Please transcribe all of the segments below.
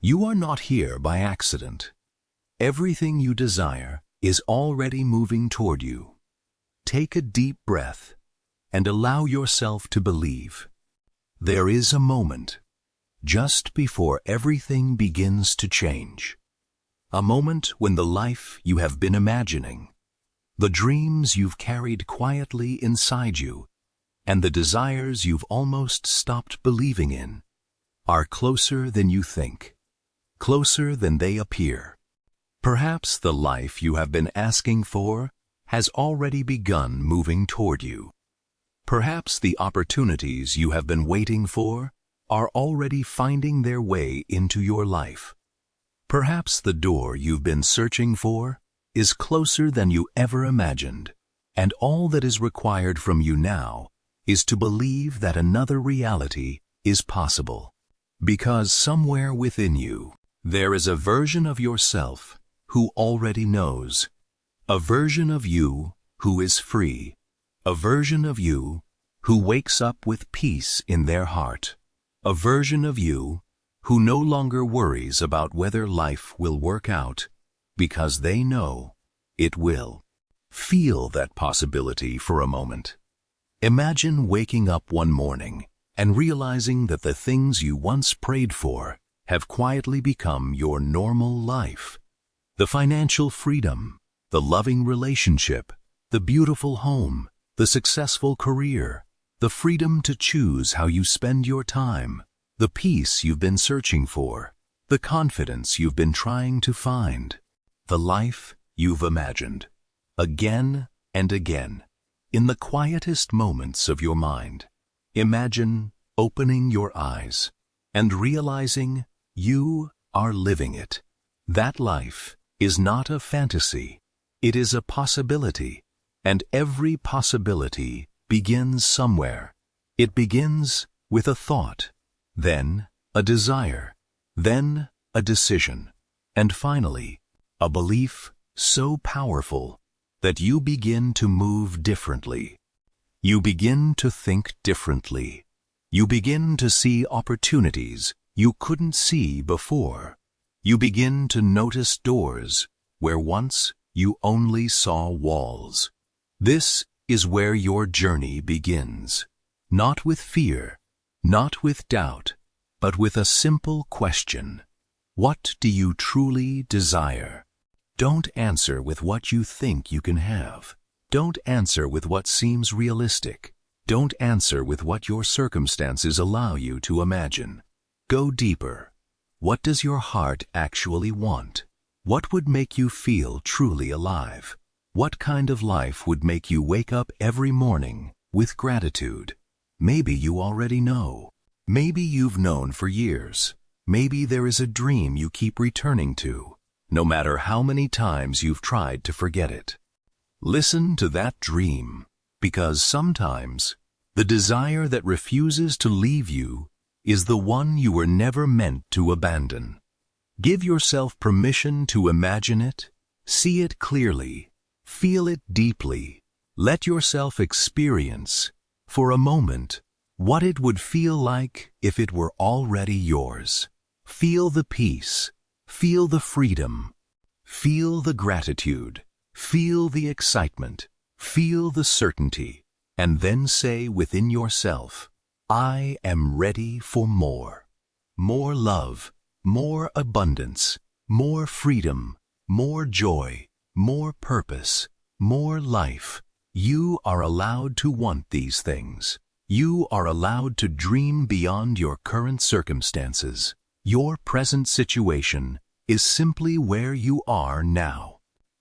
You are not here by accident. Everything you desire is already moving toward you. Take a deep breath and allow yourself to believe. There is a moment, just before everything begins to change. A moment when the life you have been imagining, the dreams you've carried quietly inside you, and the desires you've almost stopped believing in, are closer than you think, closer than they appear. Perhaps the life you have been asking for has already begun moving toward you. Perhaps the opportunities you have been waiting for are already finding their way into your life. Perhaps the door you've been searching for is closer than you ever imagined, and all that is required from you now is to believe that another reality is possible. Because somewhere within you, there is a version of yourself who already knows, a version of you who is free, a version of you who wakes up with peace in their heart, a version of you who no longer worries about whether life will work out, because they know it will. Feel that possibility for a moment. Imagine waking up one morning and realizing that the things you once prayed for have quietly become your normal life. The financial freedom, the loving relationship, the beautiful home, the successful career, the freedom to choose how you spend your time, the peace you've been searching for, the confidence you've been trying to find, the life you've imagined, again and again, in the quietest moments of your mind. Imagine opening your eyes and realizing you are living it. That life is not a fantasy, it is a possibility, and every possibility begins somewhere. It begins with a thought, then a desire, then a decision, and finally, a belief so powerful that you begin to move differently. You begin to think differently. You begin to see opportunities you couldn't see before. You begin to notice doors where once you only saw walls. This is where your journey begins. Not with fear, not with doubt, but with a simple question. What do you truly desire? Don't answer with what you think you can have. Don't answer with what seems realistic. Don't answer with what your circumstances allow you to imagine. Go deeper. What does your heart actually want? What would make you feel truly alive? What kind of life would make you wake up every morning with gratitude? Maybe you already know. Maybe you've known for years. Maybe there is a dream you keep returning to, no matter how many times you've tried to forget it. Listen to that dream, because sometimes the desire that refuses to leave you is the one you were never meant to abandon. Give yourself permission to imagine it, see it clearly, feel it deeply. Let yourself experience, for a moment, what it would feel like if it were already yours. Feel the peace, feel the freedom, feel the gratitude, feel the excitement, feel the certainty, and then say within yourself, I am ready for more. More love, more abundance, more freedom, more joy, more purpose, more life. You are allowed to want these things. You are allowed to dream beyond your current circumstances. Your present situation is simply where you are now.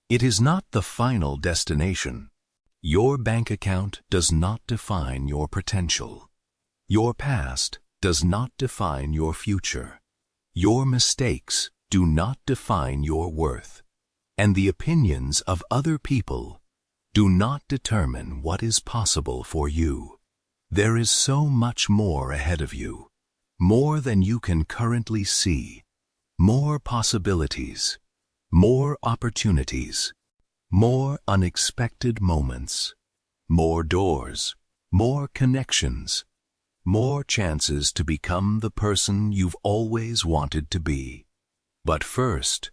It is not the final destination. Your bank account does not define your potential. Your past does not define your future. Your mistakes do not define your worth. And the opinions of other people do not determine what is possible for you. There is so much more ahead of you, more than you can currently see, more possibilities, more opportunities, more unexpected moments, more doors, more connections, more chances to become the person you've always wanted to be. But first,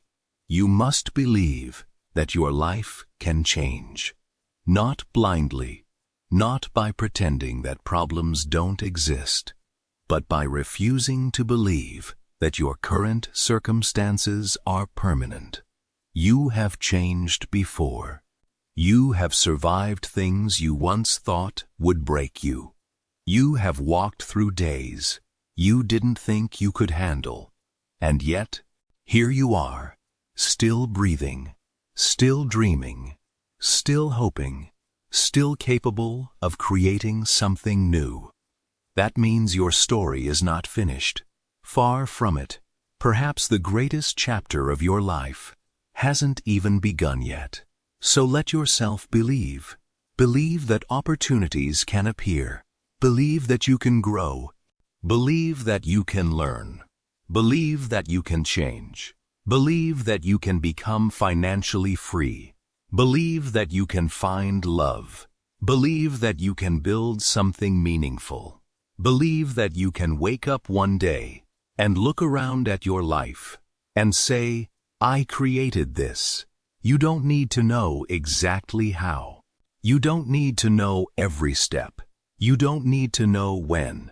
you must believe that your life can change. Not blindly, not by pretending that problems don't exist, but by refusing to believe that your current circumstances are permanent. You have changed before. You have survived things you once thought would break you. You have walked through days you didn't think you could handle. And yet, here you are, still breathing, still dreaming, still hoping, still capable of creating something new. That means your story is not finished. Far from it. Perhaps the greatest chapter of your life hasn't even begun yet. So let yourself believe. Believe that opportunities can appear. Believe that you can grow. Believe that you can learn. Believe that you can change. Believe that you can become financially free. Believe that you can find love. Believe that you can build something meaningful. Believe that you can wake up one day and look around at your life and say, I created this. You don't need to know exactly how. You don't need to know every step. You don't need to know when.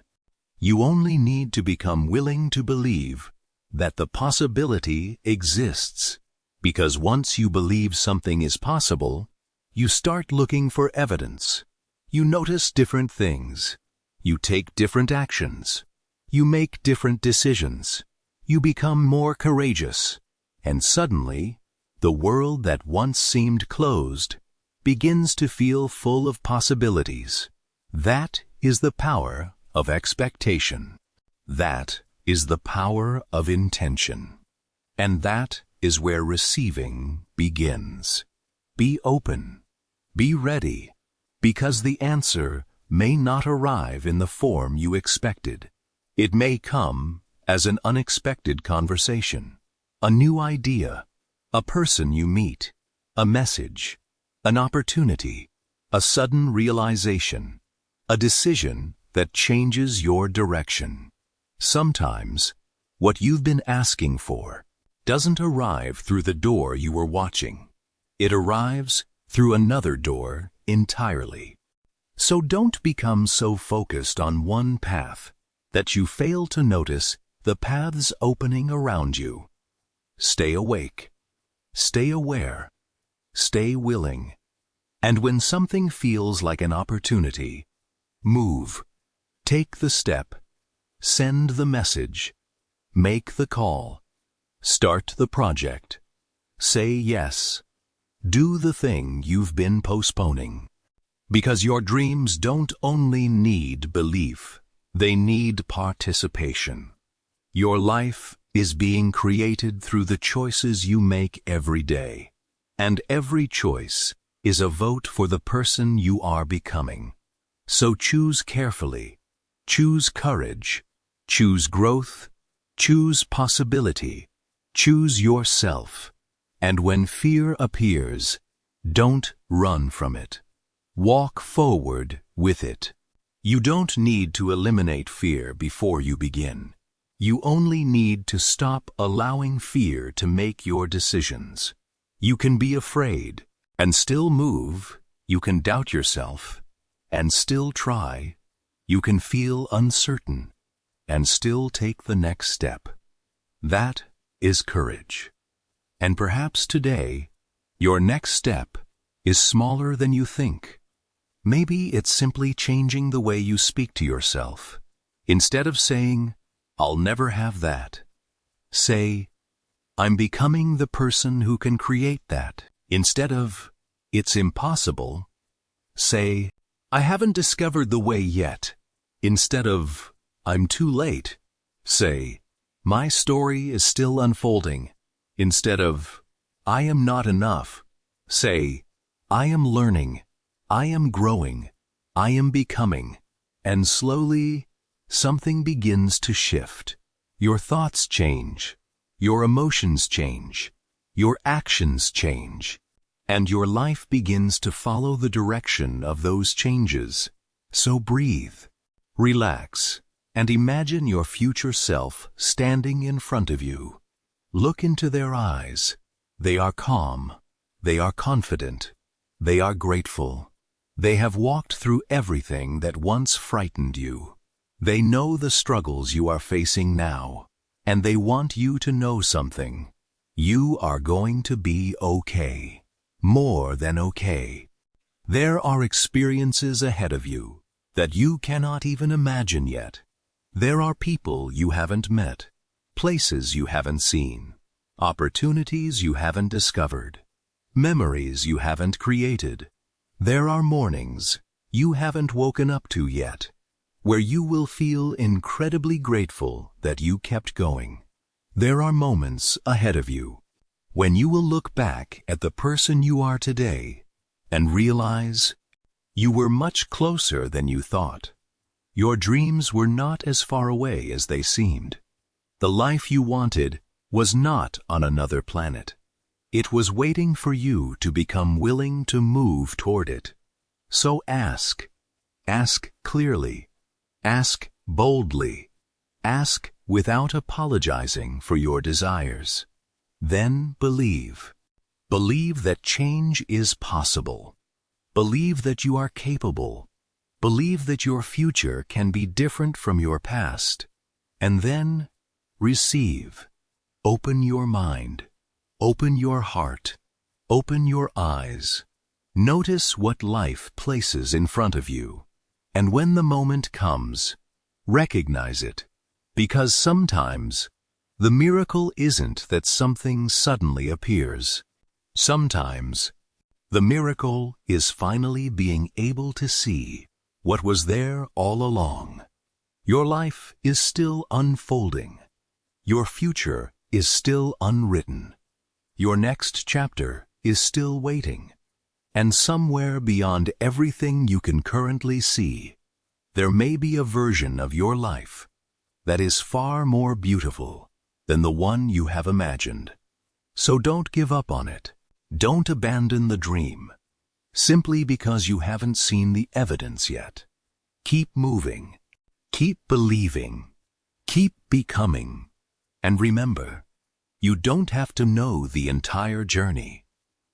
You only need to become willing to believe that the possibility exists. Because once you believe something is possible, you start looking for evidence. You notice different things. You take different actions. You make different decisions. You become more courageous. And suddenly, the world that once seemed closed begins to feel full of possibilities. That is the power of expectation. That is the power of intention. And that is where receiving begins. Be open. Be ready. Because the answer may not arrive in the form you expected. It may come as an unexpected conversation, a new idea, a person you meet, a message, an opportunity, a sudden realization, a decision that changes your direction. Sometimes, what you've been asking for doesn't arrive through the door you were watching. It arrives through another door entirely. So don't become so focused on one path that you fail to notice the paths opening around you. Stay awake. Stay aware. Stay willing. And when something feels like an opportunity, move. Take the step. Send the message. Make the call. Start the project. Say yes. Do the thing you've been postponing. Because your dreams don't only need belief, they need participation. Your life is being created through the choices you make every day. And every choice is a vote for the person you are becoming. So choose carefully. Choose courage. Choose growth. Choose possibility. Choose yourself. And when fear appears, don't run from it. Walk forward with it. You don't need to eliminate fear before you begin. You only need to stop allowing fear to make your decisions. You can be afraid and still move. You can doubt yourself and still try. You can feel uncertain and still take the next step. That is courage. And perhaps today, your next step is smaller than you think. Maybe it's simply changing the way you speak to yourself. Instead of saying, I'll never have that, say, I'm becoming the person who can create that. Instead of, it's impossible, say, I haven't discovered the way yet. Instead of, I'm too late, say, my story is still unfolding. Instead of, I am not enough, say, I am learning, I am growing, I am becoming. And slowly, something begins to shift. Your thoughts change, your emotions change, your actions change, and your life begins to follow the direction of those changes. So breathe, relax, and imagine your future self standing in front of you. Look into their eyes. They are calm. They are confident. They are grateful. They have walked through everything that once frightened you. They know the struggles you are facing now, and they want you to know something. You are going to be okay. More than okay. There are experiences ahead of you that you cannot even imagine yet. There are people you haven't met, places you haven't seen, opportunities you haven't discovered, memories you haven't created. There are mornings you haven't woken up to yet, where you will feel incredibly grateful that you kept going. There are moments ahead of you when you will look back at the person you are today and realize you were much closer than you thought. Your dreams were not as far away as they seemed. The life you wanted was not on another planet. It was waiting for you to become willing to move toward it. So ask. Ask clearly. Ask boldly. Ask without apologizing for your desires. Then believe. Believe that change is possible. Believe that you are capable. Believe that your future can be different from your past. And then receive. Open your mind. Open your heart. Open your eyes. Notice what life places in front of you. And when the moment comes, recognize it. Because sometimes the miracle isn't that something suddenly appears. Sometimes the miracle is finally being able to see what was there all along. Your life is still unfolding. Your future is still unwritten. Your next chapter is still waiting. And somewhere beyond everything you can currently see, there may be a version of your life that is far more beautiful than the one you have imagined. So don't give up on it. Don't abandon the dream, simply because you haven't seen the evidence yet. Keep moving. Keep believing. Keep becoming. And remember, you don't have to know the entire journey.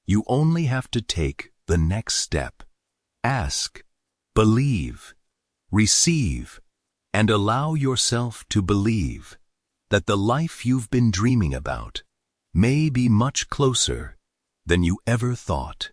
You only have to take the next step. Ask, believe, receive, and allow yourself to believe that the life you've been dreaming about may be much closer than you ever thought.